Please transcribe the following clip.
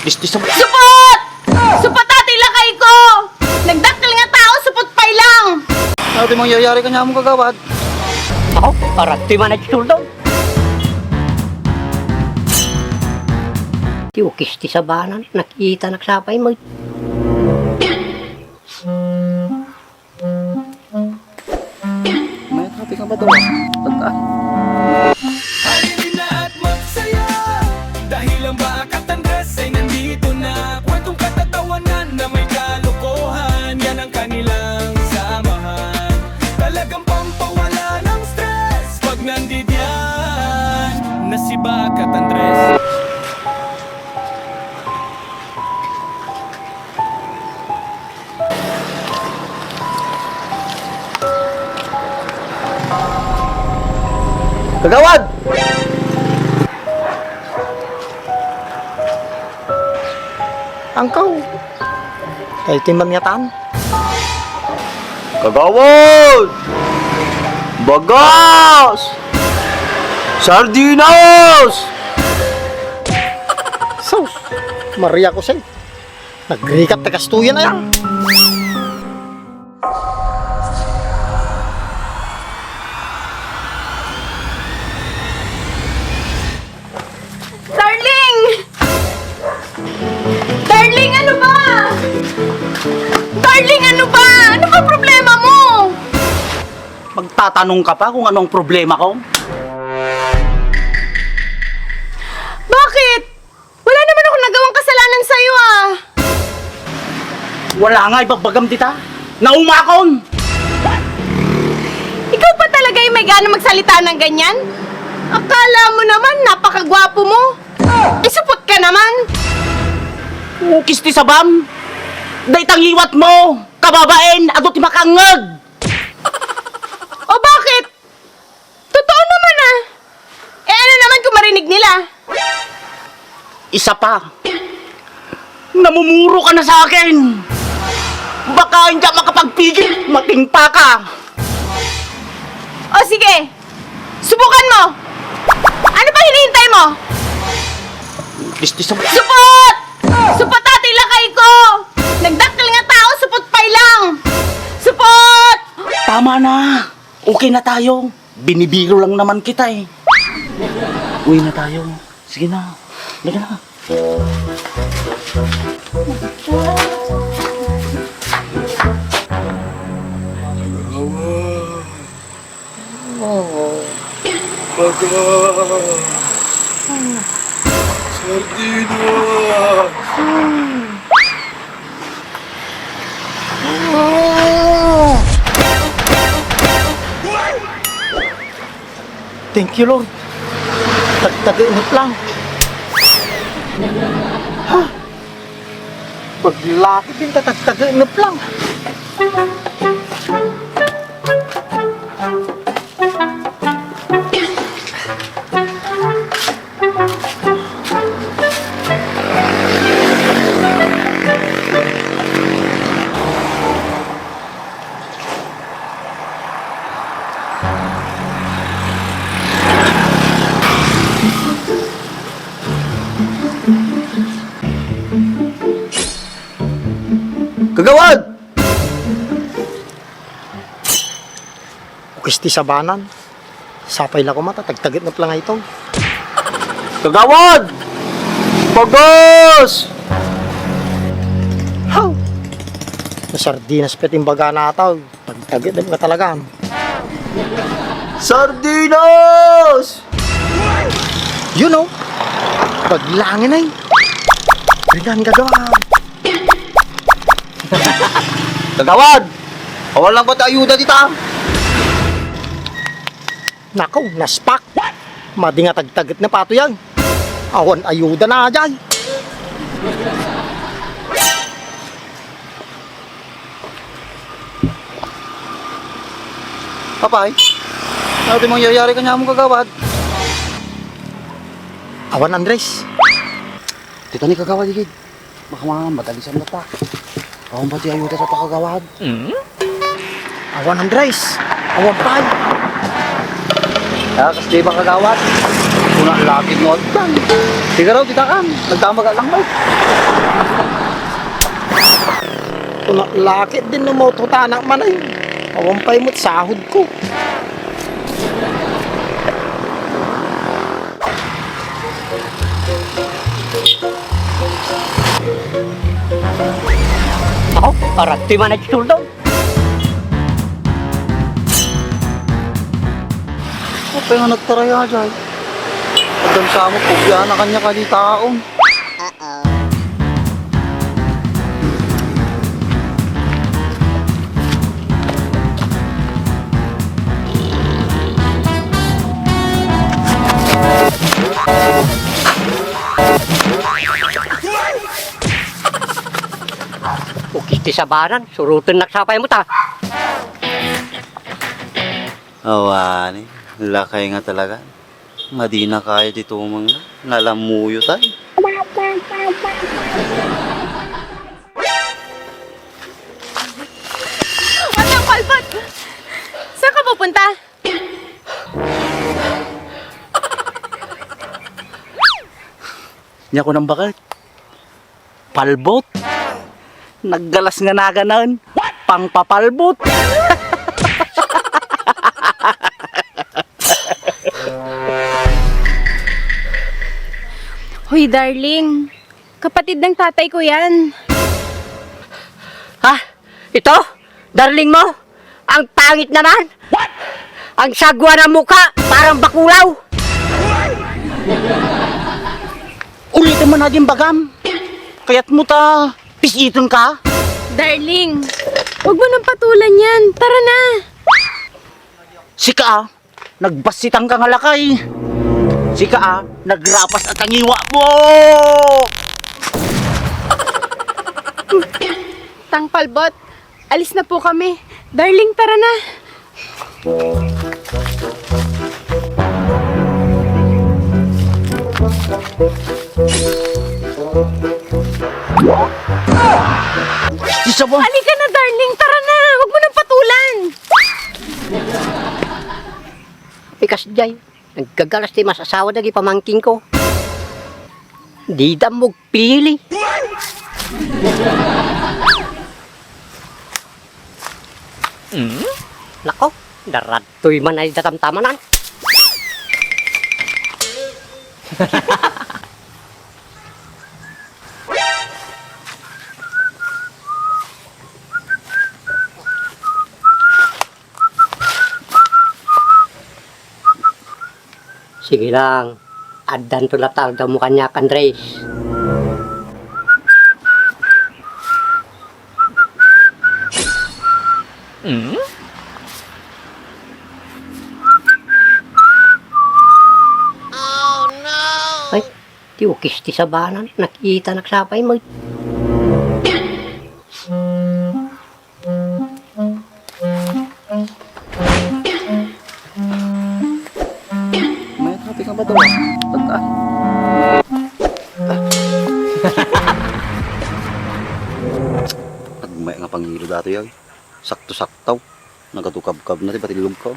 Listi sa... Supot! Supot ati lakay ko! Nagdakil nga tao, supot pay lang! Ano di mangyayari ka niya mong kagawad? Ako, arati man at suldo. Tiukis ti sabanan, nakita nagsapay mo. May happy ka ba doon? Pagka... Halina at magsaya dahil ang Bakat Andres ay nandito na. Kwentong katatawanan na may kalokohan, yan ang kanilang samahan. Talagang pampawala ng stress pag nandidyan na si Bakat Andres. Kagawad! Angkaw. Kay timbang yataan. Kagawad! Bagas! Sardinas! Sus, Maria ko sa'yo. Nagrikat na kastuyan na yan. Darling! Darling, ano ba? Darling, ano ba? Ano ba problema mo? Magtatanong ka pa kung anong problema ko? Bakit? Wala naman ako nagawang kasalanan sa'yo ah. Wala nga ibagbagam tita. Naumakon! Ikaw pa talaga yung may gana magsalita ng ganyan? Akala mo naman napakagwapo mo. Supot ka naman. Ukis ti sabam! Daytang liwat mo! Kababain! Ado ti makangag! O bakit? Totoo naman ah. Eh ano naman kung marinig nila? Isa pa. Namumuro ka na sa akin! Baka hindi ka makapagpigil! Matingpa ka! O sige, subukan mo. Ano ba hinihintay mo? Listi sa... Supot! Supot ati lakay ko! Nagdakil nga tao, supot pay lang! Supot! Tama na! Okay na tayo. Binibiro lang naman kita eh. Uwi na tayo. Sige na. Laga na. Thank you, Lord. Tag-init lang. Ha? Paglaki din, tag-init lang. Kagawad! Kisti sabanan. Sapay lang ko mata, tag-init lang ito. Kagawad! Bagas! How? Sardinas peting baga na ito. Tag-init ka talaga. Sardinas! You know, paglangin ay. Bigyan gagawa. Kagawad! Awal lang ba't ayuda tita? Nako, naspak. Madi nga tagtagit na pato yan. Awan ayuda na dyan. Papay, ano di mangyayari ka niya mong kagawad? Awan Andres. Tita ni kagawad igid. Baka mga matalisan na pa. Awan ba ti ayuda sa pakagawad? Awan Andres. Awan pay. Kas di ba kagawat? Kuna laki mo tan. Tiga raw kita kan. Nagtamaga lang ba? Kung laki din na mo tutanak man ay. Awampay mo't sahod ko. Ako, para di man nagsuldo. Apa nga nagtaraya dyan? Pagdam sa mo, pugya na kanya kalitaon. Ukis ti sabanan, surutin nagsapay mo ta. Awani, lakay nga talaga. Madina kaya dito mga nalamuyo tayo. Watang palbot! Saan ka pupunta? Niya ko nang bakit? Palbot? Naggalas nga na ganon. Pangpapalbot. Hoy, darling. Kapatid ng tatay ko yan. Ha? Ito? Darling mo? Ang pangit naman? Ang sagwa ng muka, parang bakulaw. Ulitin mo na din bagam. Kaya't mo ta, pisiton ka. Darling, huwag mo nang patulan yan. Tara na. Sika, nagbasitang ka nga lakay. Sika, nagrapas at ang iwa mo. Tang palbot, alis na po kami. Darling, tara na. Isa mo. Halika na, darling. Tara na. Huwag mo nang patulan. Ikas jay, nagkagalas ti masasawa dagi pamangking ko. Di damog pili. Nako, daratoy man ay datamtamanan. Sige lang, adan to latar daw mo kanya Andres. Ay, ti ukis ti sabanan, nakita nagsapay mo. May happy ka ba daw? Tagka. Nagmay nga pangilo dato yaw. Sakto-saktaw. Nagatukab-kab na ti batilog ko.